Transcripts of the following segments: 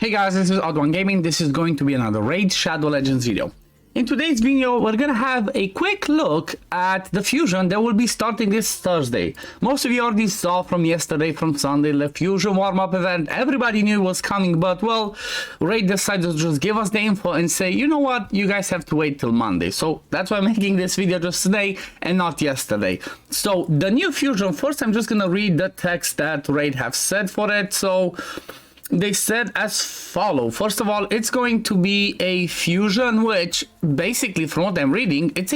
Hey guys, this is OddOneGaming. This is going to be another Raid Shadow Legends video. In today's video, we're gonna have a quick look at the fusion that will be starting this Thursday. Most of you already saw from yesterday, from Sunday, the fusion warm-up event. Everybody knew it was coming, but well, Raid decided to just give us the info and say, you know what, you guys have to wait till Monday. So that's why I'm making this video just today and not yesterday. So the new fusion, first I'm just gonna read the text that Raid have said for it. So they said as follow. First of all, it's going to be a fusion, which basically, from what I'm reading, it's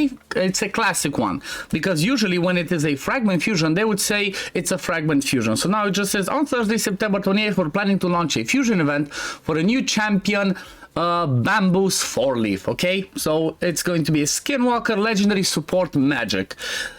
a classic one, because usually when it is a fragment fusion, they would say it's a fragment fusion. So now it just says on Thursday, September 28th, we're planning to launch a fusion event for a new champion, Bambus Fourleaf. Okay, so it's going to be a skinwalker legendary support magic.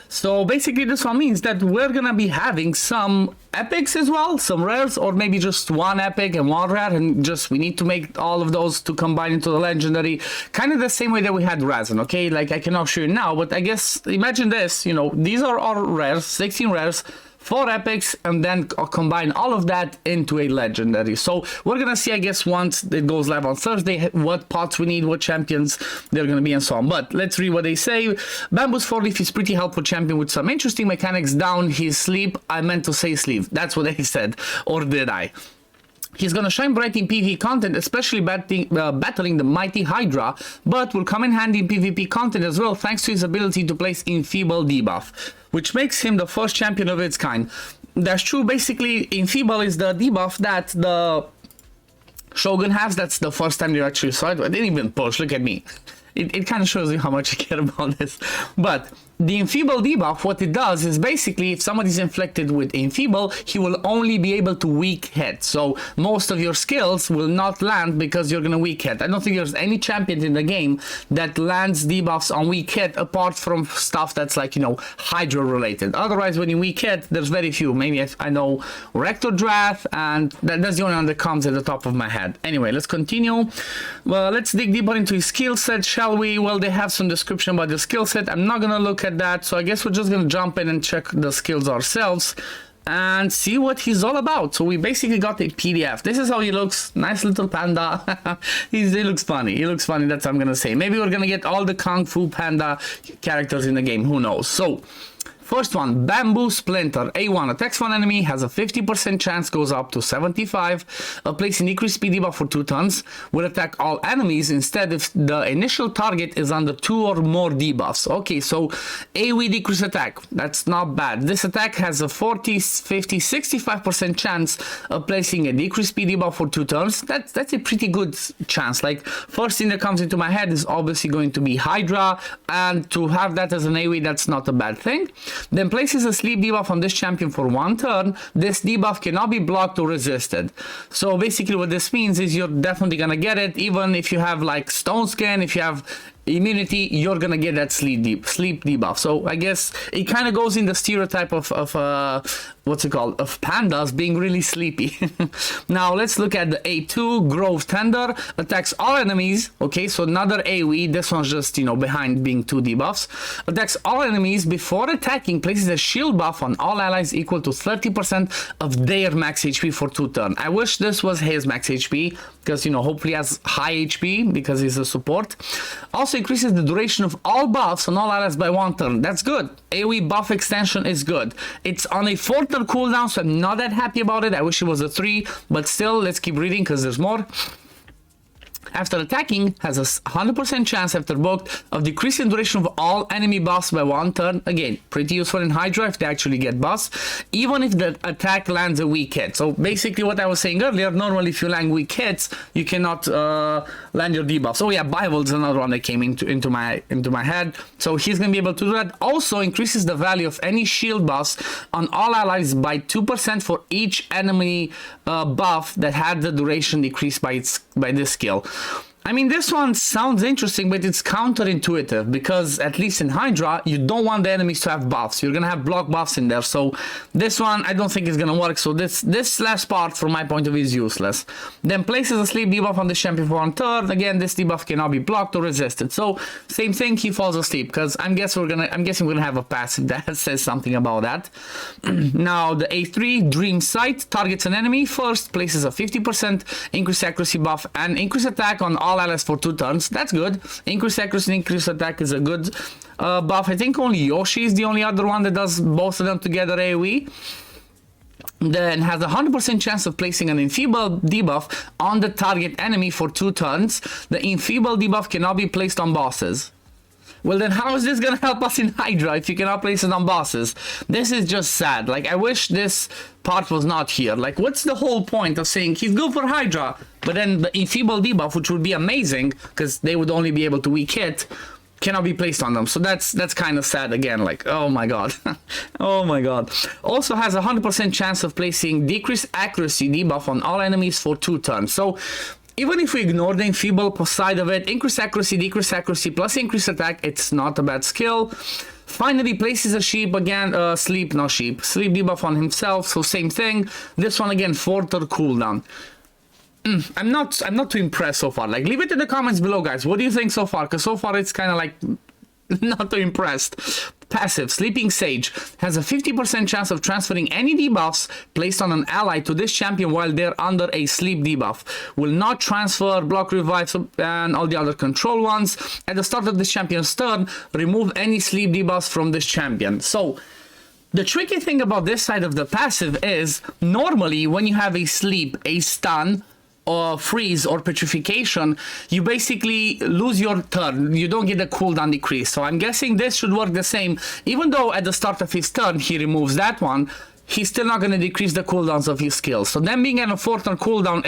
So basically this one means that we're gonna be having some epics as well, some rares, or maybe just one epic and one rare, and just we need to make all of those to combine into the legendary, kind of the same way that we had Razan. Okay, like I cannot show you now, but I guess imagine this, you know, these are all rares, 16 rares, 4 epics, and then combine all of that into a legendary. So we're gonna see, I guess, once it goes live on Thursday, what pots we need, what champions they're gonna be, and so on. But let's read what they say. Bambus Fourleaf is pretty helpful champion with some interesting mechanics down his sleeve. I meant to say sleeve. That's what they said, or did I? He's gonna shine bright in PvP content, especially battling the mighty Hydra, but will come in handy in PvP content as well, thanks to his ability to place Enfeeble debuff, which makes him the first champion of its kind. That's true. Basically, Enfeeble is the debuff that the Shogun has. That's the first time you actually saw it. I didn't even push. Look at me. It kind of shows you how much I care about this. But the Enfeeble debuff, what it does is basically if somebody's inflicted with Enfeeble, he will only be able to weak hit. So most of your skills will not land because you're gonna weak hit. I don't think there's any champion in the game that lands debuffs on weak hit apart from stuff that's like, you know, Hydra related. Otherwise, when you weak hit, there's very few. Maybe I know Rector Drath, and that's the only one that comes at the top of my head. Anyway, let's continue. Well, let's dig deeper into his skill set, shall we? Well, they have some description about the skill set. I'm not gonna look at that, so I guess we're just gonna jump in and check the skills ourselves and see what he's all about. So we basically got a PDF. This is how he looks. Nice little panda. He looks funny. He looks funny, that's what I'm gonna say. Maybe we're gonna get all the Kung Fu Panda characters in the game, who knows. So first one, Bamboo Splinter. A1, attacks one enemy, has a 50% chance, goes up to 75. Placing decreased speed debuff for 2 turns. Will attack all enemies instead if the initial target is under 2 or more debuffs. Okay, so AoE decrease attack. That's not bad. This attack has a 40, 50, 65% chance of placing a decreased speed debuff for 2 turns. That's a pretty good chance. Like, first thing that comes into my head is obviously going to be Hydra, and to have that as an AoE, that's not a bad thing. Then places a sleep debuff on this champion for 1 turn. This debuff cannot be blocked or resisted. So basically what this means is you're definitely gonna get it, even if you have like Stone Skin, if you have immunity, you're gonna get that sleep debuff. So I guess it kind of goes in the stereotype of what's it called, of pandas being really sleepy. Now let's look at the A2, Grove Tender. Attacks all enemies. Okay, so another AoE. This one's just, you know, behind being 2 debuffs. Attacks all enemies before attacking, places a shield buff on all allies equal to 30% of their max HP for 2 turns. I wish this was his max HP, because, you know, hopefully he has high HP because he's a support. Also increases the duration of all buffs on all allies by 1 turn. That's good. AoE buff extension is good. It's on a 4-turn cooldown, so I'm not that happy about it. I wish it was a 3, but still, let's keep reading because there's more. After attacking, has a 100% chance after booked of decreasing duration of all enemy buffs by 1 turn. Again, pretty useful in Hydra if they actually get buffs, even if the attack lands a weak hit. So basically what I was saying earlier, normally if you land weak hits, you cannot land your debuffs. Oh yeah, Bible is another one that came into my head. So he's gonna be able to do that. Also increases the value of any shield buffs on all allies by 2% for each enemy buff that had the duration decreased by this skill. I mean, this one sounds interesting, but it's counterintuitive because at least in Hydra, you don't want the enemies to have buffs. You're gonna have block buffs in there. So this one, I don't think is gonna work. So this last part, from my point of view, is useless. Then places a sleep debuff on the champion for 1/3. Again, this debuff cannot be blocked or resisted. So same thing, he falls asleep because I'm guessing we're gonna have a passive that says something about that. Now the A3 Dream Sight targets an enemy first, places a 50% increased accuracy buff and increased attack on all allies for 2 turns. That's good. Increased accuracy and increased attack is a good buff. I think only Yoshi is the only other one that does both of them together AoE. Then has a 100% chance of placing an enfeeble debuff on the target enemy for 2 turns. The enfeeble debuff cannot be placed on bosses. Well, then how is this gonna help us in Hydra if you cannot place it on bosses? This is just sad. Like, I wish this part was not here. Like, what's the whole point of saying he's good for Hydra, but then the enfeeble debuff, which would be amazing because they would only be able to weak hit, cannot be placed on them. So that's kind of sad again. Like, oh my god. Oh my god. Also has a 100% chance of placing decreased accuracy debuff on all enemies for 2 turns. So even if we ignore the enfeeble side of it, increased accuracy, decreased accuracy, plus increased attack, it's not a bad skill. Finally places a sleep debuff on himself, so same thing. This one again, 4-turn cooldown. I'm not too impressed so far. Like, leave it in the comments below, guys. What do you think so far? Because so far it's kind of like not too impressed. Passive Sleeping Sage has a 50% chance of transferring any debuffs placed on an ally to this champion while they're under a sleep debuff. Will not transfer block, revive, and all the other control ones. At the start of this champion's turn, remove any sleep debuffs from this champion. So the tricky thing about this side of the passive is normally when you have a sleep, a stun, or freeze or petrification, you basically lose your turn. You don't get the cooldown decrease. So I'm guessing this should work the same. Even though at the start of his turn he removes that one, he's still not going to decrease the cooldowns of his skills. So them being at a 4-turn cooldown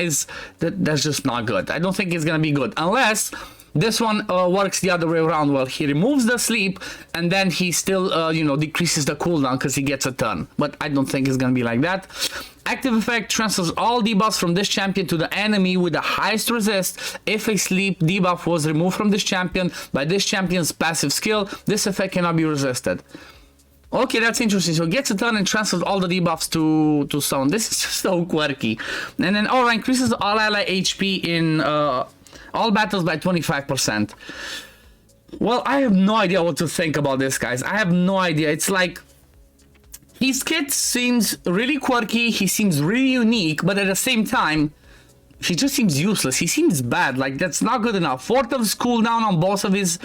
that's just not good. I don't think it's going to be good unless this one works the other way around. Well, he removes the sleep and then he still decreases the cooldown because he gets a turn. But I don't think it's going to be like that. Active effect transfers all debuffs from this champion to the enemy with the highest resist. If a sleep debuff was removed from this champion by this champion's passive skill, this effect cannot be resisted. Okay, that's interesting. So it gets a turn and transfers all the debuffs to someone. This is just so quirky. And then aura increases all ally HP in all battles by 25%. Well, I have no idea what to think about this, guys. I have no idea. It's like, his kit seems really quirky, he seems really unique, but at the same time, he just seems useless. He seems bad. Like, that's not good enough. 4-turn cooldown on both of his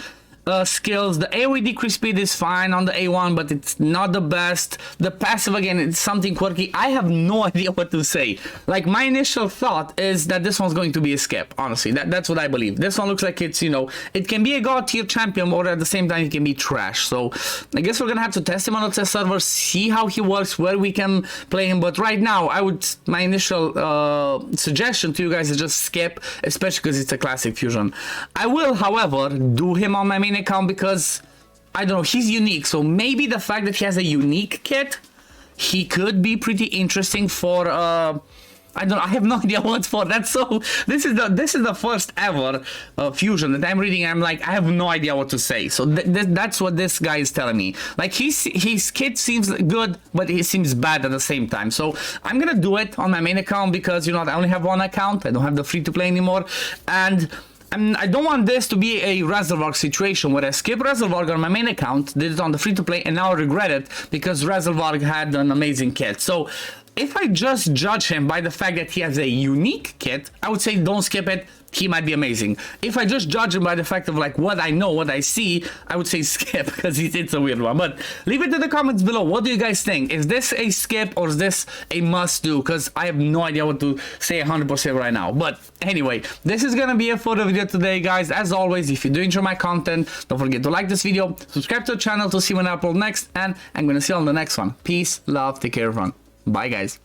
skills. The AoE decrease speed is fine on the A1, but it's not the best. The passive, again, it's something quirky. I have no idea what to say. Like, my initial thought is that this one's going to be a skip, honestly. That's what I believe. This one looks like it's, it can be a god tier champion, or at the same time it can be trash. So I guess we're gonna have to test him on the test server, see how he works, where we can play him. But right now, my initial suggestion to you guys is just skip, especially because it's a classic fusion. I will, however, do him on my main account because I don't know, he's unique. So maybe the fact that he has a unique kit, he could be pretty interesting for I have no idea what for. That's so. This is the first ever fusion that I'm reading. I'm like, I have no idea what to say. So that's what this guy is telling me. Like, his kit seems good, but he seems bad at the same time. So I'm gonna do it on my main account because I only have one account. I don't have the free to play anymore, and I don't want this to be a Razelvarg situation where I skip Razelvarg on my main account, did it on the free to play, and now I regret it because Razelvarg had an amazing kit. So if I just judge him by the fact that he has a unique kit, I would say don't skip it. He might be amazing. If I just judge him by the fact of like what I know, what I see, I would say skip because it's a weird one. But leave it in the comments below. What do you guys think? Is this a skip or is this a must do? Because I have no idea what to say 100% right now. But anyway, this is gonna be it for the video today, guys. As always, if you do enjoy my content, don't forget to like this video, subscribe to the channel to see when I upload next, and I'm gonna see you on the next one. Peace, love, take care, everyone. Bye, guys.